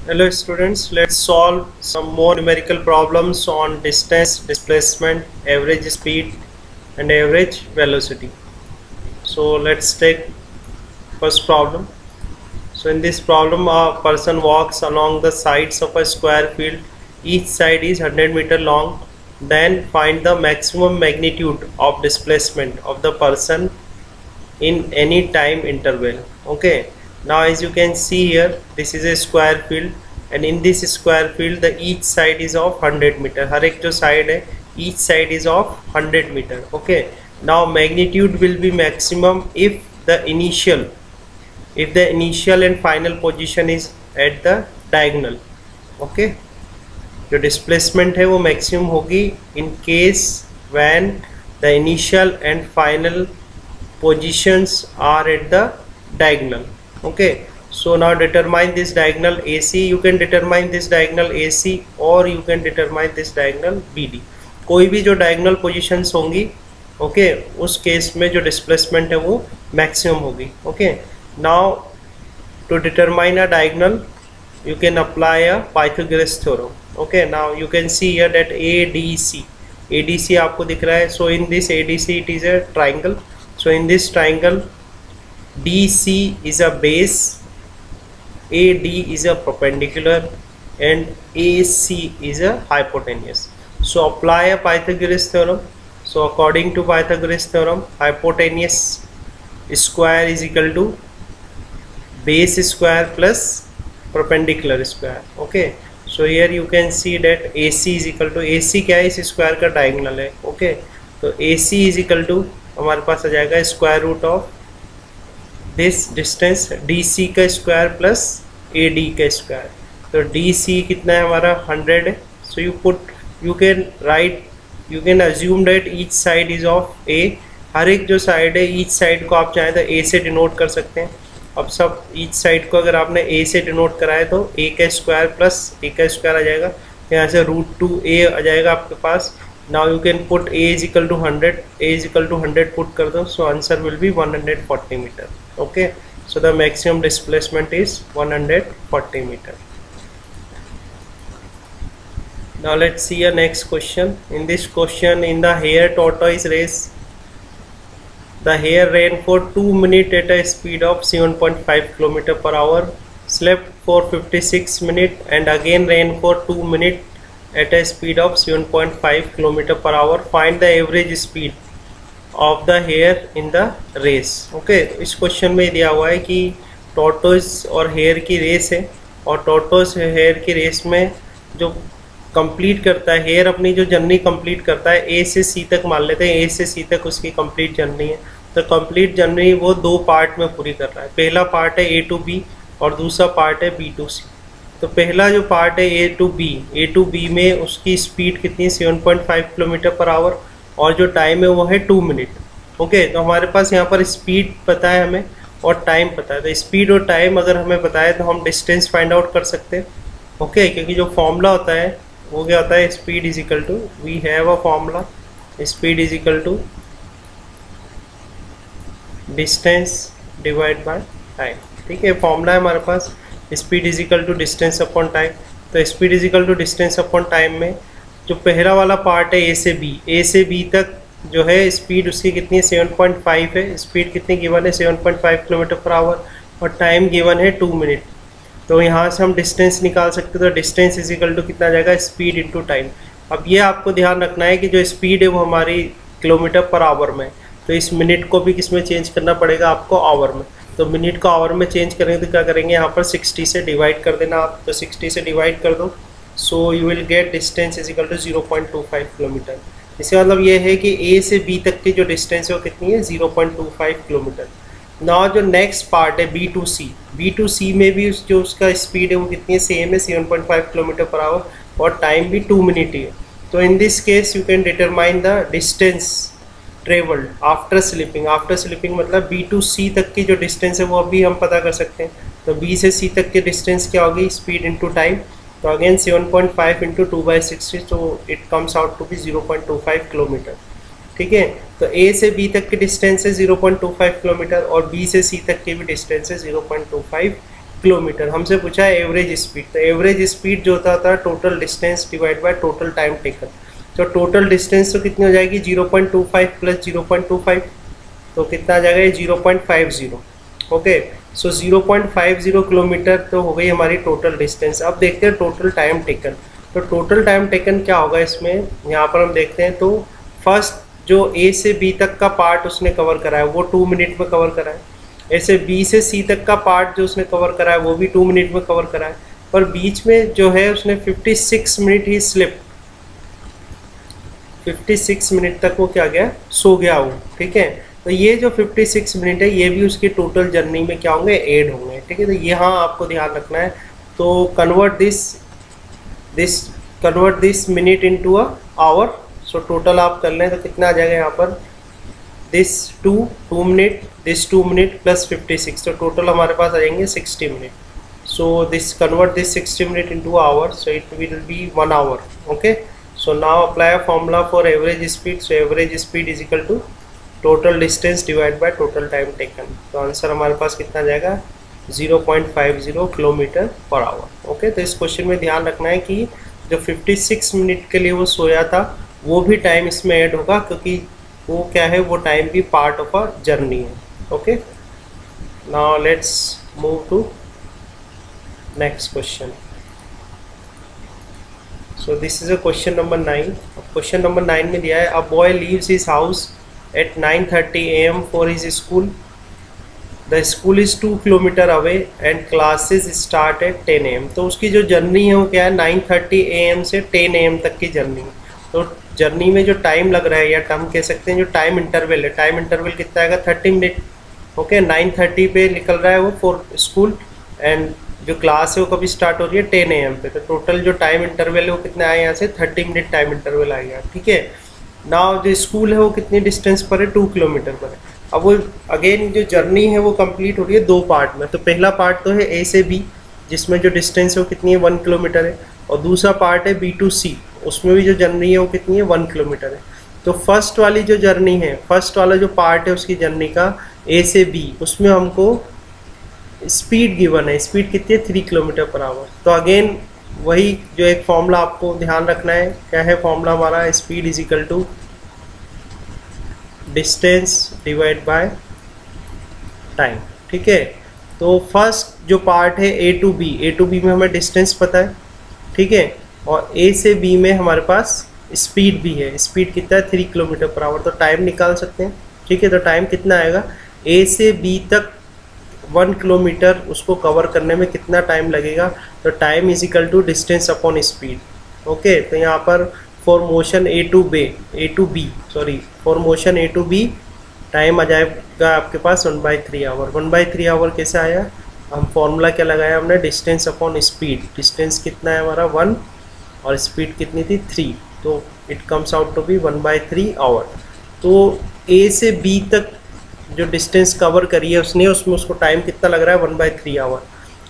Hello students, let's solve some more numerical problems on distance, displacement, average speed and average velocity. So let's take first problem. So in this problem a person walks along the sides of a square field. Each side is 100 meter long. Then find the maximum magnitude of displacement of the person in any time interval. Okay. Now as you can see here, this is a square field and in this square field the each side is of 100 meter. हर एक जो side है each side is of 100 meter. Okay. Now magnitude will be maximum if the initial and final position is at the diagonal. Okay. जो displacement है वो maximum होगी in case when the initial and final positions are at the diagonal. Okay, so now determine this diagonal AC. You can determine this diagonal AC or you can determine this diagonal BD. कोई भी जो diagonal positions होंगी, okay, उस case में जो displacement है वो maximum होगी. Okay, now to determine a diagonal, you can apply a Pythagoras theorem. Okay, now you can see here that ADC आपको दिख रहा है. So in this ADC it is a triangle. So in this triangle DC is a base, AD is a perpendicular and AC is a hypotenuse. So apply a Pythagoras theorem. So according to Pythagoras theorem, hypotenuse square is equal to base square plus perpendicular square. Okay, so here you can see that AC is equal to, AC क्या है, इस square का diagonal है. Okay, तो AC is equal to हमारे पास आ जाएगा square root of this distance DC का स्क्वायर प्लस AD का स्क्वायर. तो DC कितना है हमारा 100 है. So you can assume that each side is of A. हर एक जो साइड है ईच साइड को आप चाहें तो A से डिनोट कर सकते हैं. अब सब ईच साइड को अगर आपने A से डिनोट कराए तो A का स्क्वायर प्लस A का स्क्वायर आ जाएगा. यहाँ से √2A आ जाएगा आपके पास. Now you can put A is equal to 100, A is equal to 100 put कर दो, so answer will be 140 meter. Okay, so the maximum displacement is 140 meter. Now let's see a next question. In this question, in the hare tortoise race, the hare ran for 2 minutes at a speed of 7.5 km per hour, slept for 56 minutes and again ran for 2 minutes at a speed of 7.5 km per hour. Find the average speed of the hare in the race. Okay, इस question में दिया हुआ है कि tortoise और hair की race है और टॉर्टोइस हेयर की रेस में जो कंप्लीट करता है, हेयर अपनी जो जर्नी कंप्लीट करता है A से C तक, मान लेते हैं A से C तक उसकी कंप्लीट जर्नी है. तो कंप्लीट जर्नी वो दो पार्ट में पूरी कर रहा है. पहला पार्ट है A to B और दूसरा पार्ट है B to C. तो पहला जो पार्ट है A to B में उसकी स्पीड कितनी है 7.5 किलोमीटर पर आवर और जो टाइम है वो है 2 मिनट. ओके, तो हमारे पास यहाँ पर स्पीड पता है हमें और टाइम पता है. तो स्पीड और टाइम अगर हमें बताए तो हम डिस्टेंस फाइंड आउट कर सकते हैं. ओके, क्योंकि जो फॉर्मूला होता है वो क्या होता है, speed is equal to, we have a formula, speed is equal to distance divide by time. ठीक है, फॉर्मूला है हमारे पास, speed is equal to distance upon time. तो speed is equal to distance upon time में जो पहला वाला पार्ट है A से B तक जो है स्पीड उसकी कितनी है 7.5 है. स्पीड कितनी गिवन है 7.5 किलोमीटर पर आवर और टाइम गिवन है 2 मिनट. तो यहाँ से हम डिस्टेंस निकाल सकते हैं. तो डिस्टेंस इज इक्वल टू कितना आ जाएगा, स्पीड इंटू टाइम. अब ये आपको ध्यान रखना है कि जो स्पीड है वो हमारी किलोमीटर पर आवर में, तो इस मिनट को भी किस में चेंज करना पड़ेगा आपको, आवर में. तो मिनट को आवर में चेंज करेंगे तो क्या करेंगे, यहाँ पर 60 से डिवाइड कर देना आप. तो 60 से डिवाइड कर दो, so you will get distance is equal to 0.25 kilometre. इसका मतलब ये है कि A से B तक की जो डिस्टेंस है वो कितनी है 0.25 किलोमीटर. नाउ जो नेक्स्ट पार्ट है B to C में भी जो उसका स्पीड है वो कितनी है, सेम है 7.5 किलोमीटर पर आवर और टाइम भी 2 मिनट ही है. तो in this case you can determine the distance travelled after sleeping मतलब B to C तक की जो डिस्टेंस है वो अभी हम पता कर सकते हैं. तो B से C तक की डिस्टेंस क्या होगी, स्पीड इंटू टाइम. तो अगेन 7.5 इंटू 2/60, तो it comes out to be 0.25 kilometre. ठीक है, तो A से B तक की डिस्टेंस है 0.25 किलोमीटर और B से C तक की भी डिस्टेंस है 0.25 किलोमीटर, हमसे पूछा है एवरेज स्पीड। तो एवरेज स्पीड जो होता था total distance divide by total time taken. तो टोटल डिस्टेंस तो कितनी हो जाएगी 0.25 प्लस 0.25, तो कितना आ जाएगा ये 0.50। ओके, सो 0.50 किलोमीटर तो हो गई हमारी टोटल डिस्टेंस। अब देखते हैं टोटल टाइम टेकन। तो टोटल टाइम टेकन क्या होगा इसमें, यहाँ पर हम देखते हैं। तो फर्स्ट जो ए से बी तक का पार्ट उसने कवर करा है वो 2 मिनट में कवर करा है। ऐसे बी से सी तक का पार्ट जो उसने कवर करा है वो भी 2 मिनट में कवर करा है। पर बीच में जो है उसने 56 मिनट ही स्लिप, 56 मिनट तक वो क्या गया, सो गया वो। ठीक है, तो ये जो 56 मिनट है ये भी उसकी टोटल जर्नी में क्या होंगे, ऐड होंगे। ठीक है, तो यहाँ आपको ध्यान रखना है। तो convert this minute into a hour. So total आप कर लें तो कितना आ जाएगा यहाँ पर, this 2 minute, this 2 minute plus 56, तो टोटल हमारे पास आ जाएंगे 60 minute. So this convert this 60 minute into hour, so it will be 1 hour. Okay, so now apply a formula for average speed. So average speed is equal to total distance divided by total time taken. तो answer हमारे पास कितना जाएगा 0.50 kilometre per hour. Okay, तो इस question में ध्यान रखना है कि जो 56 मिनट के लिए वो सोया था वो भी टाइम इसमें ऐड होगा, क्योंकि वो क्या है, वो टाइम भी पार्ट ऑफ अ जर्नी है। Okay, now let's move to next question. So this is a question number 9. Question number 9 में दिया है, a boy leaves his house at 9:30 AM for his school. The school is 2 kilometer away and classes start at 10 AM. तो उसकी जो journey है वो क्या है, 9:30 AM से 10 AM तक की जर्नी। तो जर्नी में जो टाइम लग रहा है, या हम कह सकते हैं जो टाइम इंटरवल है, टाइम इंटरवल कितना आएगा 30 मिनट। ओके, 9:30 पे निकल रहा है वो फॉर स्कूल, एंड जो क्लास है वो कभी स्टार्ट हो रही है 10 AM पे। तो टोटल जो टाइम इंटरवल है वो कितना आया यहाँ से 30 मिनट टाइम इंटरवल आ गया। ठीक है, नाउ जो स्कूल है वो कितनी डिस्टेंस पर है, 2 किलोमीटर पर है। अब वो अगेन जो जर्नी है वो कंप्लीट हो रही है 2 पार्ट में। तो पहला पार्ट तो है ए से बी, जिसमें जो डिस्टेंस है वो कितनी है 1 किलोमीटर है, और दूसरा पार्ट है बी टू सी, उसमें भी जो जर्नी है वो कितनी है 1 किलोमीटर है। तो फर्स्ट वाली जो जर्नी है, फर्स्ट वाला जो पार्ट है उसकी जर्नी का ए से बी, उसमें हमको स्पीड गिवन है, स्पीड कितनी है 3 किलोमीटर पर आवर। तो अगेन वही जो एक फॉर्मूला आपको ध्यान रखना है, क्या है फॉर्मूला हमारा, speed is equal to distance divide by time. ठीक है, तो फर्स्ट जो पार्ट है ए टू बी में हमें डिस्टेंस पता है। ठीक है, और ए से बी में हमारे पास स्पीड भी है, स्पीड कितना है 3 किलोमीटर पर आवर। तो टाइम निकाल सकते हैं। ठीक है, तो टाइम कितना आएगा, ए से बी तक 1 किलोमीटर उसको कवर करने में कितना टाइम लगेगा, तो time is equal to distance upon speed. Okay, तो यहाँ पर for motion A to B time आ जाएगा आपके पास 1/3 आवर। 1/3 आवर कैसे आया, हम फॉर्मूला क्या लगाया हमने, डिस्टेंस अपॉन स्पीड। डिस्टेंस कितना है हमारा 1 और स्पीड कितनी थी 3, तो it comes out to be 1/3 hour. तो ए से बी तक जो डिस्टेंस कवर करी है उसने, उसमें उसको टाइम कितना लग रहा है 1/3 आवर।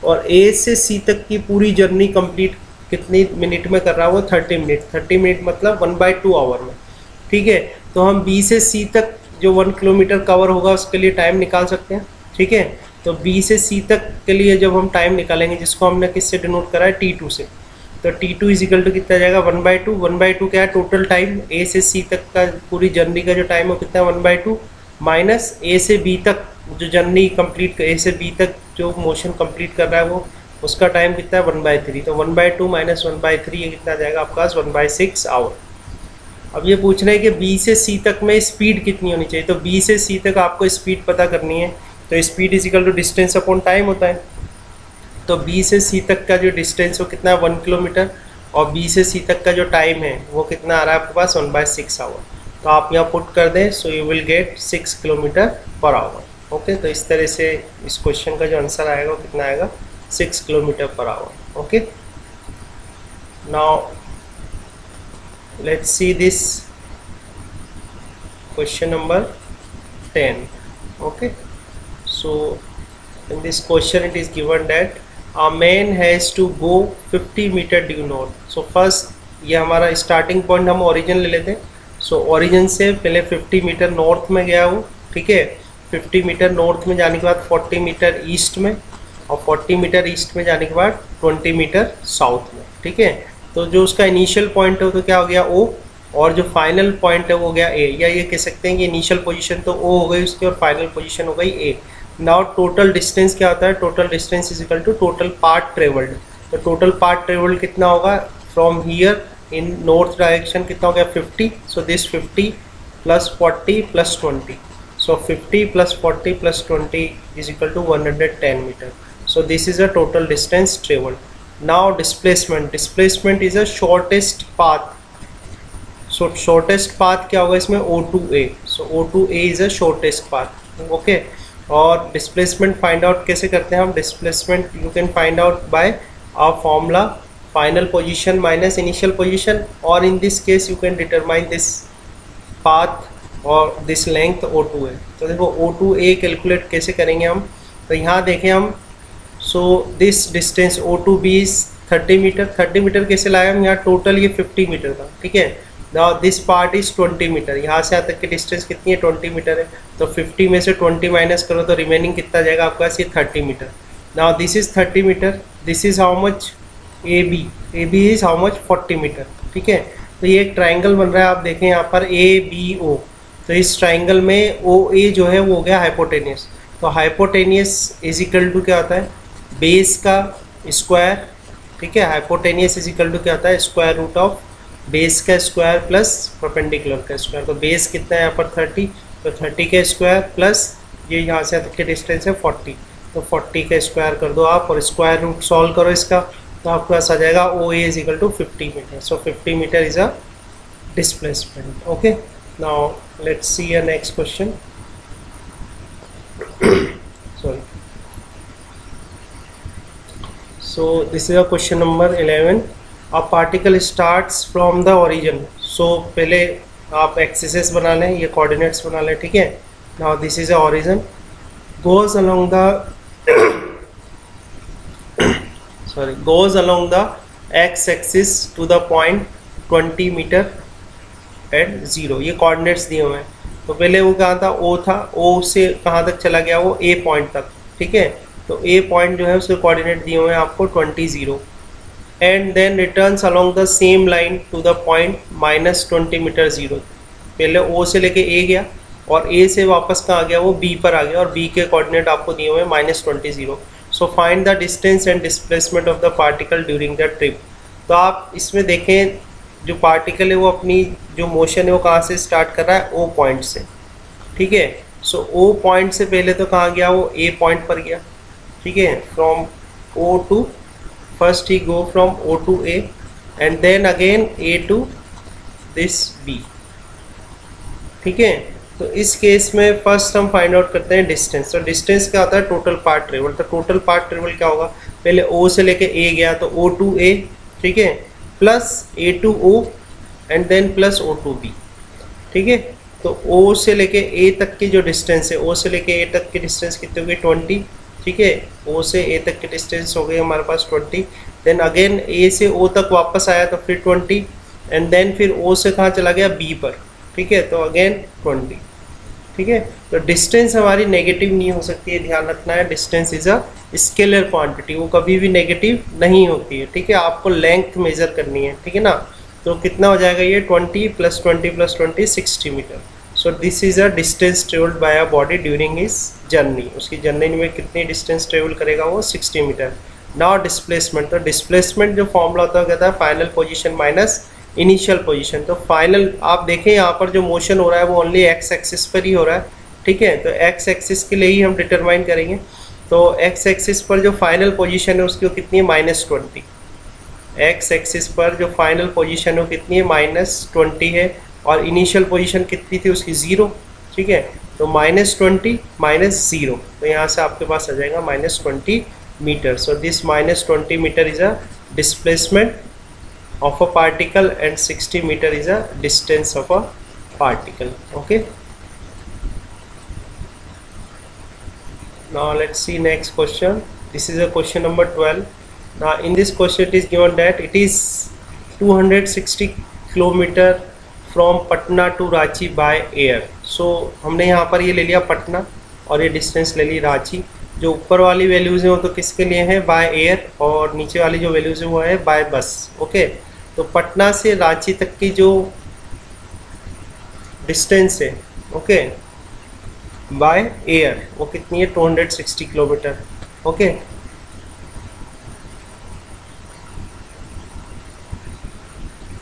और ए से सी तक की पूरी जर्नी कंप्लीट कितनी मिनट में कर रहा है वो 30 मिनट। 30 मिनट मतलब 1/2 आवर में। ठीक है, तो हम बी से सी तक जो 1 किलोमीटर कवर होगा उसके लिए टाइम निकाल सकते हैं। ठीक है, तो बी से सी तक के लिए जब हम टाइम निकालेंगे, जिसको हमने किससे डिनोट करा है T2 से, तो T2 इज इक्वल टू कितना जाएगा 1/2 क्या है टोटल टाइम, ए से सी तक का पूरी जर्नी का जो टाइम है कितना है 1/2 माइनस ए से बी तक जो जर्नी कंप्लीट, ए से बी तक जो मोशन कंप्लीट कर रहा है वो उसका टाइम कितना है 1/3। तो 1/2 माइनस 1/3 ये कितना जाएगा आपका 1/6 आवर। अब ये पूछ रहे हैं कि बी से सी तक में स्पीड कितनी होनी चाहिए। तो बी से सी तक आपको स्पीड पता करनी है, तो speed is equal to distance upon time होता है। तो बी से सी तक का जो डिस्टेंस वो कितना है 1 किलोमीटर, और बी से सी तक का जो टाइम है वो कितना आ रहा है आपके पास 1/6 आवर। तो आप यहाँ पुट कर दें, सो you will gate 6 kilometre per hour. Okay, तो इस तरह से इस क्वेश्चन का जो आंसर आएगा वो कितना आएगा 6 kilometre per hour. Okay, now let's see this question number 10. Okay, so in this question it is given that a man has to go 50 meter due north. So first ये हमारा starting point हम origin ले लेते हैं। So origin से पहले 50 metre north में गया वो। ठीक है, 50 मीटर नॉर्थ में जाने के बाद 40 मीटर ईस्ट में, और 40 मीटर ईस्ट में जाने के बाद 20 मीटर साउथ में, ठीक है। तो जो उसका इनिशियल पॉइंट है तो क्या हो गया O, और जो फाइनल पॉइंट है वो हो गया A, या ये कह सकते हैं कि इनिशियल पोजीशन तो O हो गई उसकी और फाइनल पोजीशन हो गई A। नाउ टोटल डिस्टेंस क्या होता है, total distance is equal to total path travelled. तो टोटल पाथ ट्रेवल्ड कितना होगा from here in north direction, कितना हो गया 50। So this 50 plus 40 plus 20, so 50 plus 40 plus 20 is equal to 110 meter. So this is a total distance traveled. Now displacement is a shortest path. So shortest path क्या होगा इसमें O2A. So O2A is a shortest path. Okay. और displacement find out कैसे करते हैं हम, displacement you can find out by our formula final position minus initial position, or in this case you can determine this path और this length O2A। तो देखो O2A calculate कैसे करेंगे हम, तो यहाँ देखें हम, so this distance O2B is 30 metre. 30 metre कैसे लाए हम, यहाँ टोटल ये 50 मीटर था, ठीक है। Now this part is 20 metre, यहाँ से यहाँ तक की डिस्टेंस कितनी है 20 मीटर है। तो 50 में से 20 माइनस करो तो रिमेनिंग कितना जाएगा आपके पास, ये 30 metre. Now this is 30 metre, this is how much AB is how much 40 metre, ठीक है। तो ये एक ट्राइंगल बन रहा है, आप देखें यहाँ पर ABO। तो इस ट्राइंगल में OA जो है वो हो गया हाइपोटेनियस। तो हाइपोटेनियस इज इक्वल टू क्या होता है, बेस का स्क्वायर, ठीक है। हाइपोटेनियस इज इक्वल टू क्या होता है, स्क्वायर रूट ऑफ बेस का स्क्वायर प्लस परपेंडिकुलर का स्क्वायर। तो बेस कितना है यहाँ पर 30, तो 30 का स्क्वायर प्लस ये यहाँ से तक की डिस्टेंस है 40, तो 40 का स्क्वायर कर दो आप और स्क्वायर रूट सॉल्व करो इसका, तो आपके पास आ जाएगा OA is equal to 50 metre. So 50 metre is a displacement. Okay, now let's see a next question. Sorry. So this is a question number 11. A particle starts from the origin. So पहले आप axis बना लें, ये coordinates बना लें, ठीक है। Now this is a origin, goes along the goes along the x-axis to the point 20 meter at 0। ये कोऑर्डिनेट्स दिए हुए हैं। तो पहले वो कहाँ था, O था, O से कहाँ तक चला गया, वो A पॉइंट तक, ठीक है। तो A पॉइंट जो है उसके कोऑर्डिनेट दिए हुए हैं आपको 20 0, and then returns along the same line to the point -20 metre 0। पहले O से लेके A गया और A से वापस कहाँ गया, वो B पर आ गया और B के कोऑर्डिनेट आपको दिए हुए हैं -20 0। So find the distance and displacement of the particle during the trip. तो आप इसमें देखें जो पार्टिकल है वो अपनी जो मोशन है वो कहाँ से स्टार्ट कर रहा है, O पॉइंट से, ठीक है। सो O पॉइंट से पहले तो कहाँ गया, वो A पॉइंट पर गया, ठीक है। From O to, first he go from O to A and then again A to this B, ठीक है। तो इस केस में फर्स्ट हम फाइंड आउट करते हैं डिस्टेंस। तो डिस्टेंस क्या होता है, टोटल पाथ ट्रेवल। तो टोटल पाथ ट्रेवल क्या होगा, पहले O से लेके A गया तो O टू A, ठीक है, plus A to O and then plus O to B, ठीक है। तो O से लेके A तक की जो डिस्टेंस है, O से लेके A तक की डिस्टेंस कितनी हो गई 20, ठीक है। O से A तक की डिस्टेंस हो गई हमारे पास 20, देन अगेन A से O तक वापस आया तो फिर 20, एंड देन फिर O से कहाँ चला गया, B पर, ठीक है, तो अगेन 20, ठीक है। तो डिस्टेंस हमारी नेगेटिव नहीं हो सकती है, ध्यान रखना है। Distance is a scalar quantity, वो कभी भी नेगेटिव नहीं होती है, ठीक है। आपको लेंथ मेजर करनी है, ठीक है ना। तो कितना हो जाएगा ये 20 + 20 + 20 60 metre. So this is a distance travelled by a body during his journey. उसकी जर्नी में कितनी डिस्टेंस ट्रेवल करेगा, वो 60 मीटर। नाउ डिस्प्लेसमेंट, तो डिस्प्लेसमेंट जो फॉर्मूला होता है कहता है final position minus initial position. तो फाइनल आप देखें यहाँ पर जो मोशन हो रहा है वो ओनली एक्स एक्सिस पर ही हो रहा है, ठीक है। तो एक्स एक्सिस के लिए ही हम डिटरमाइन करेंगे। तो एक्स एक्सिस पर जो फाइनल पोजीशन है उसकी वो कितनी है, -20। एक्स एक्सिस पर जो फाइनल पोजीशन है वो कितनी है, -20 है, और इनिशियल पोजीशन कितनी थी उसकी 0, ठीक है। तो -20 - 0, तो यहाँ से आपके पास आ जाएगा -20 metre. So this -20 metre is a displacement of a particle and 60 meter is a distance of a particle. Okay, now let's see next question. This is a question number 12. Now in this question it is given that it is 260 kilometer from Patna to Ranchi by air. So हमने यहाँ पर ये ले लिया पटना और ये distance ले ली रांची। जो ऊपर वाली वैल्यूज़ हैं वो तो किसके लिए है, बाय एयर, और नीचे वाली जो वैल्यूज़ है वो है बाय बस। ओके, तो पटना से रांची तक की जो डिस्टेंस है, ओके, बाय एयर, वो कितनी है, 260 kilometre. Okay,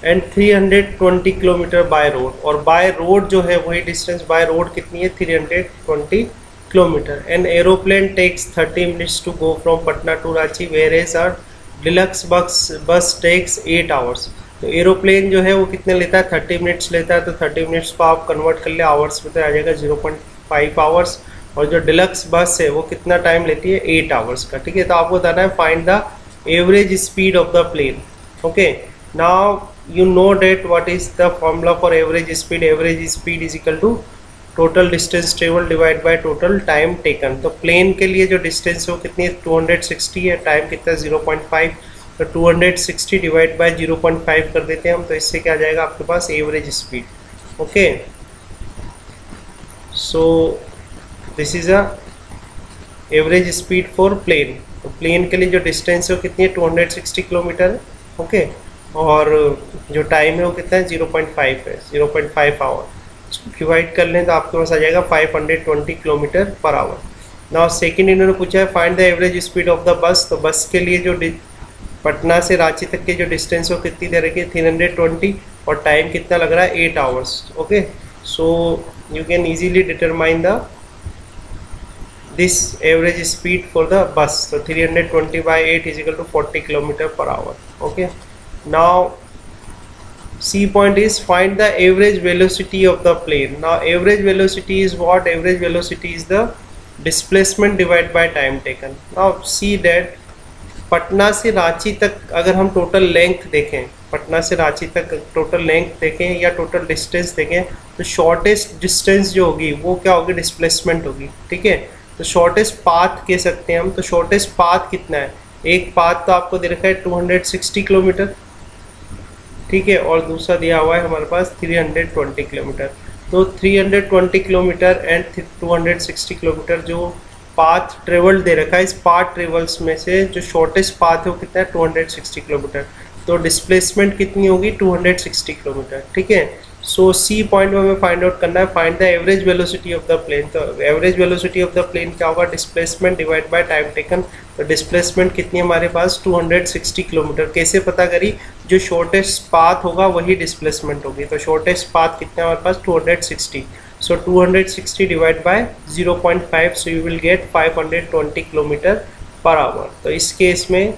and 320 kilometre by road, और बाय रोड जो है वही डिस्टेंस बाय रोड कितनी है, 320 kilometre. And aeroplane takes 30 minutes to go from Patna to Ranchi, whereas our deluxe bus takes 8 hours. तो एरोप्लेन जो है वो कितने लेता है, 30 मिनट्स लेता है, तो 30 मिनट्स को आप कन्वर्ट कर ले आवर्स में तो आ जाएगा 0.5 आवर्स। और जो डिलक्स बस है वो कितना टाइम लेती है, 8 आवर्स का। ठीक है, तो आपको बताना है find the average speed of the plane. Okay, now you know that what is the formula for average speed. Average speed is equal to total distance traveled divided by total time taken. तो plane के लिए जो distance है वो कितनी है, 260 है, time कितना है 0.5, तो 260 डिवाइड बाय 0.5 कर देते हैं हम, तो इससे क्या आ जाएगा आपके पास average speed. Okay, so this is a average speed for plane. तो प्लेन के लिए जो डिस्टेंस है वो कितनी है, 260 किलोमीटर है। ओके, और जो टाइम है वो कितना है, 0.5 है, 0.5 आवर। इसको डिवाइड कर लें तो आपके पास आ जाएगा 520 kilometre per hour. Now second इन्होंने पूछा है find the average speed of the bus. तो बस के लिए जो पटना से रांची तक के जो डिस्टेंस है वो कितनी दे रखी है, 320, और टाइम कितना लग रहा है, 8 hours. Okay, so you can easily determine the this average speed for the bus. तो 320 by 8 is equal to 40 kilometre per hour. Okay, now C point is find the average velocity of the plane. Now average velocity is what? Average velocity is the displacement divided by time taken. Now see that Patna से रांची तक अगर हम total length देखें, पटना से रांची तक total length देखें या total distance देखें, तो शॉर्टेस्ट डिस्टेंस जो होगी वो क्या होगी, डिस्प्लेसमेंट होगी। ठीक है, तो शॉर्टेस्ट पाथ कह सकते हैं हम। तो शॉर्टेस्ट पाथ कितना है, एक पाथ तो आपको दे रखा है 260 किलोमीटर, ठीक है, और दूसरा दिया हुआ है हमारे पास 320 किलोमीटर। तो 320 किलोमीटर एंड 260 किलोमीटर जो पाथ ट्रेवल्ड दे रखा है, इस पाथ ट्रेवल्स में से जो शॉर्टेस्ट पाथ है वो कितना है, 260 किलोमीटर। तो डिस्प्लेसमेंट कितनी होगी, 260 किलोमीटर। ठीक है, सो सी पॉइंट में हमें फाइंड आउट करना है find the average velocity of the plane. तो average velocity of the plane क्या होगा, displacement divide by time taken. तो डिस्प्लेसमेंट कितनी है हमारे पास, 260 किलोमीटर। कैसे पता करी, जो शॉर्टेस्ट पाथ होगा वही डिस्प्लेसमेंट होगी। तो शॉर्टेस्ट पाथ कितना है हमारे पास, 260। सो 260 divide by 0.5, so you will gate 520 kilometre per our. तो इस केस में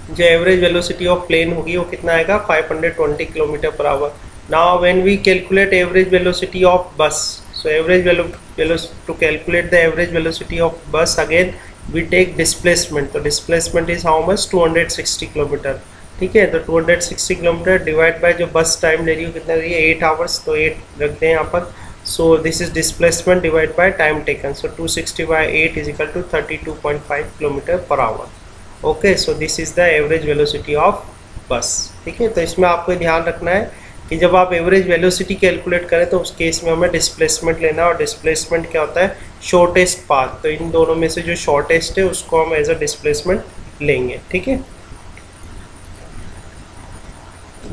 जो एवरेज वेलोसिटी ऑफ प्लेन होगी वो कितना आएगा, 520 kilometre per hour. Now when we calculate average velocity of bus, so average to calculate the average velocity of bus again we take displacement. तो displacement is how much, 260 kilometre. ठीक है, तो 260 kilometre divide bye जो बस time ले रही है कितना रही है, 8 आवर्स, तो 8 रखते हैं यहाँ पर। So this is displacement divide by time taken. So 260 by 8 is equal to 32.5 kilometre per hour. Okay, so this is the average velocity of bus. ठीक है, तो इसमें आपको ध्यान रखना है कि जब आप एवरेज वेलोसिटी कैलकुलेट करें तो उस केस में हमें डिस्प्लेसमेंट लेना है, और डिस्प्लेसमेंट क्या होता है, शॉर्टेस्ट पाथ। तो इन दोनों में से जो शॉर्टेस्ट है उसको हम एज अ डिस्प्लेसमेंट लेंगे। ठीक है,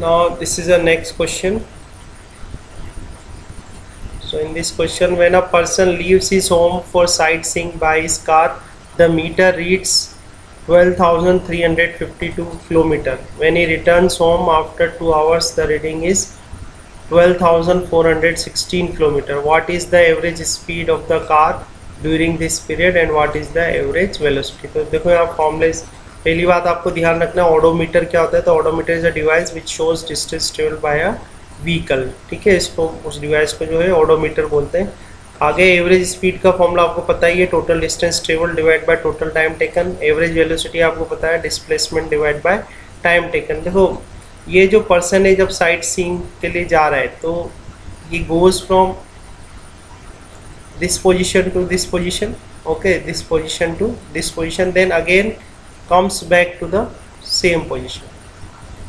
now this is the next question. So in this question, when a person leaves his home for sightseeing by his car, the meter reads 12,352 kilometer. When he returns home after 2 hours, the reading is 12,416 kilometer. What is the average speed of the car during this period and what is the average velocity? तो देखो यहाँ फॉर्मूले, पहली बात आपको ध्यान रखना है ऑडोमीटर क्या होता है। तो odometer is a device which shows distance travelled by a vehicle. ठीक है, इसको उस डिवाइस को जो है ऑडोमीटर बोलते हैं। आगे एवरेज स्पीड का फॉर्मूला आपको पता ही है, total distance travelled divide by total time taken. Average velocity आपको पता है, displacement divide by time taken. देखो ये जो पर्सन है जब साइट सीइंग के लिए जा रहा है तो he goes from this position to this position, okay, this position to this position, then again comes back to the same position।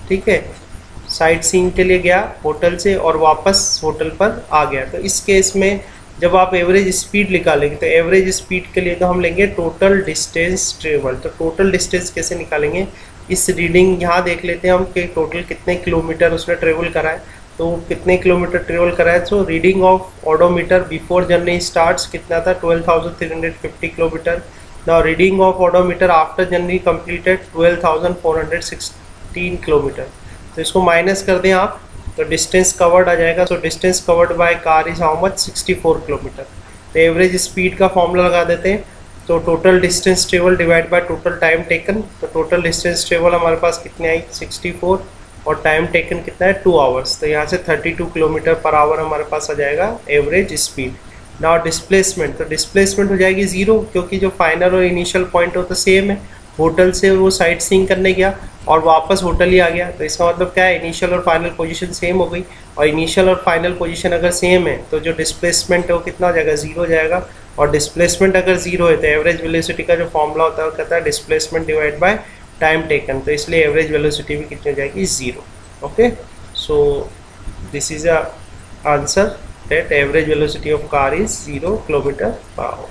ठीक है, साइट सीइंग के लिए गया होटल से और वापस होटल पर आ गया। तो इस केस में जब आप एवरेज स्पीड निकालेंगे तो एवरेज स्पीड के लिए तो हम लेंगे टोटल डिस्टेंस ट्रेवल। तो टोटल डिस्टेंस कैसे निकालेंगे, इस रीडिंग यहाँ देख लेते हैं हम कि टोटल कितने किलोमीटर उसने ट्रेवल करा है। तो कितने किलोमीटर ट्रेवल करा है, so reading of odometer before journey starts कितना था 12,350 kilometre. Now reading of odometer after journey completed 12,416 kilometre. तो इसको माइनस कर दें आप तो डिस्टेंस कवर्ड आ जाएगा। So distance covered by car is how much 64 kilometre. तो एवरेज स्पीड का फॉर्मूला लगा देते हैं। तो total distance travel divide by total time taken. तो टोटल डिस्टेंस ट्रेवल हमारे पास कितने आई 64 और टाइम टेकन कितना है 2 आवर्स। तो यहाँ से 32 किलोमीटर पर आवर हमारे पास आ जाएगा एवरेज स्पीड। नाउ डिस्प्लेसमेंट, तो डिस्प्लेसमेंट हो जाएगी 0 क्योंकि जो फाइनल और इनिशियल पॉइंट हो तो सेम है। होटल से वो साइट सीइंग करने गया और वापस होटल ही आ गया, तो इसका मतलब क्या है, इनिशियल और फाइनल पोजीशन सेम हो गई। और इनिशियल और फाइनल पोजीशन अगर सेम है तो जो डिस्प्लेसमेंट है वो कितना हो जाएगा 0 हो जाएगा। और डिस्प्लेसमेंट अगर 0 है तो एवरेज वेलोसिटी का जो फॉर्मूला होता है वो कहता है displacement divide by time taken. तो इसलिए एवरेज वेलोसिटी भी कितनी हो जाएगी 0। Okay, so this is a answer that average velocity of car is 0 kilometer per hour.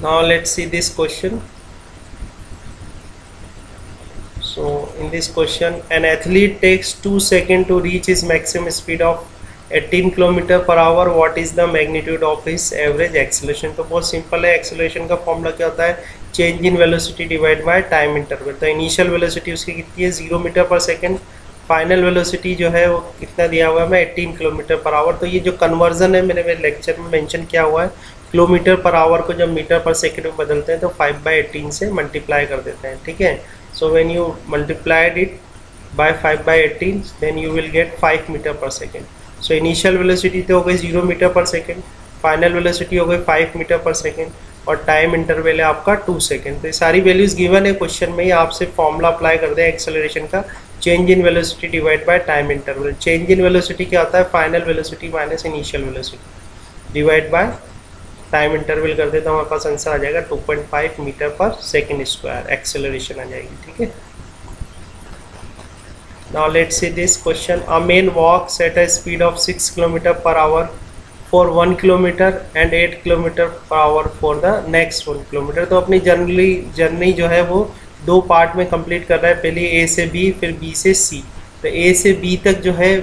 Now let's see this question. So in this question, an athlete takes 2 seconds to reach his maximum speed of 18 km per hour. What is the magnitude of his average acceleration? तो बहुत simple है, acceleration का formula क्या होता है, change in velocity divide by time interval. तो initial velocity उसकी कितनी है 0 metre per second, final velocity जो है वो कितना दिया हुआ है मैं 18 किलोमीटर पर आवर। तो ये जो कन्वर्जन है मेरे लेक्चर में मेंशन किया हुआ है, किलोमीटर पर आवर को जब मीटर पर सेकंड में बदलते हैं तो 5/18 से मल्टीप्लाई कर देते हैं, ठीक है। So when you multiplied it by 5/18 then you will get 5 metre per second. So initial velocity तो हो गई 0 metre per second, final velocity हो गई 5 मीटर पर सेकेंड और टाइम इंटरवल है आपका 2 सेकेंड। तो ये सारी वैल्यूज गिवन है क्वेश्चन में ही, आपसे फॉर्मूला अप्लाई कर दें एक्सेलरेशन का, change in velocity divide by time interval. Change in velocity क्या होता है, final velocity minus initial velocity divide by time interval कर देता हूँ, हमारे पास आंसर आ जाएगा 2.5 metre per second square acceleration आ जाएगी, ठीक है। Now let's see this question, a man walks at a speed of 6 kilometre per hour for 1 kilometre and 8 kilometre per hour for the next 1 kilometre. तो अपनी journey जो है वो 2 part में complete कर रहा है, पहले ए से बी फिर बी से सी। तो ए से बी तक जो है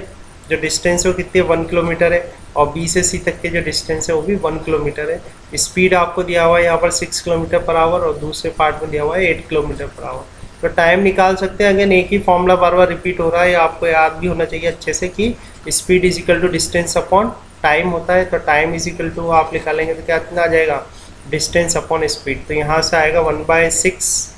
जो डिस्टेंस है वो कितनी 1 किलोमीटर है और बी से सी तक के जो डिस्टेंस है वो भी 1 किलोमीटर है। स्पीड आपको दिया हुआ है यहाँ पर 6 किलोमीटर पर आवर और दूसरे पार्ट में दिया हुआ है 8 किलोमीटर पर आवर। तो टाइम निकाल सकते हैं, अगेन एक ही फॉर्मूला बार बार रिपीट हो रहा है, आपको याद भी होना चाहिए अच्छे से कि speed is equal to distance upon time होता है। तो टाइम इज इक्वल टू आप निकालेंगे तो क्या कितना आ जाएगा, डिस्टेंस अपॉन स्पीड। तो यहाँ से आएगा 1/6,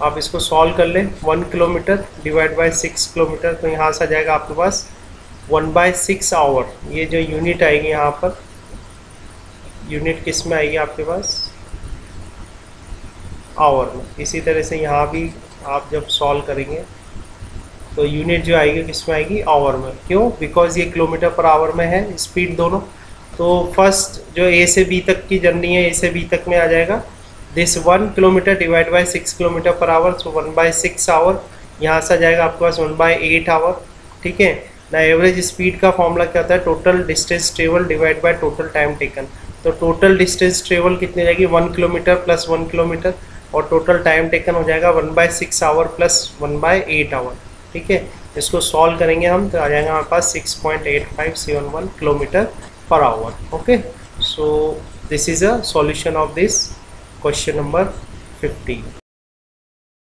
आप इसको सॉल्व कर लें, 1 किलोमीटर डिवाइड बाय 6 किलोमीटर। तो यहाँ से आ जाएगा आपके पास 1/6 आवर। ये जो यूनिट आएगी यहाँ पर, यूनिट किस में आएगी आपके पास, आवर में। इसी तरह से यहाँ भी आप जब सॉल्व करेंगे तो यूनिट जो आएगी किस में आएगी, आवर में। क्यों, बिकॉज ये किलोमीटर पर आवर में है स्पीड दोनों। तो फर्स्ट जो ए से बी तक की जर्नी है, ए से बी तक में आ जाएगा this 1 kilometre divide by 6 kilometre per hour, so 1/6 hour. यहाँ से आ जाएगा आपके पास 1/8 आवर, ठीक है ना। एवरेज स्पीड का फॉर्मूला क्या होता है, total distance travel divide by total time taken. तो टोटल डिस्टेंस ट्रेवल कितनी जाएगी 1 किलोमीटर प्लस 1 किलोमीटर और टोटल टाइम टेकन हो जाएगा 1/6 आवर प्लस 1/8 आवर, ठीक है। इसको सॉल्व करेंगे हम तो आ जाएगा हमारे पास 6.8571 kilometre per hour. Okay, so this is a solution of this question number 15।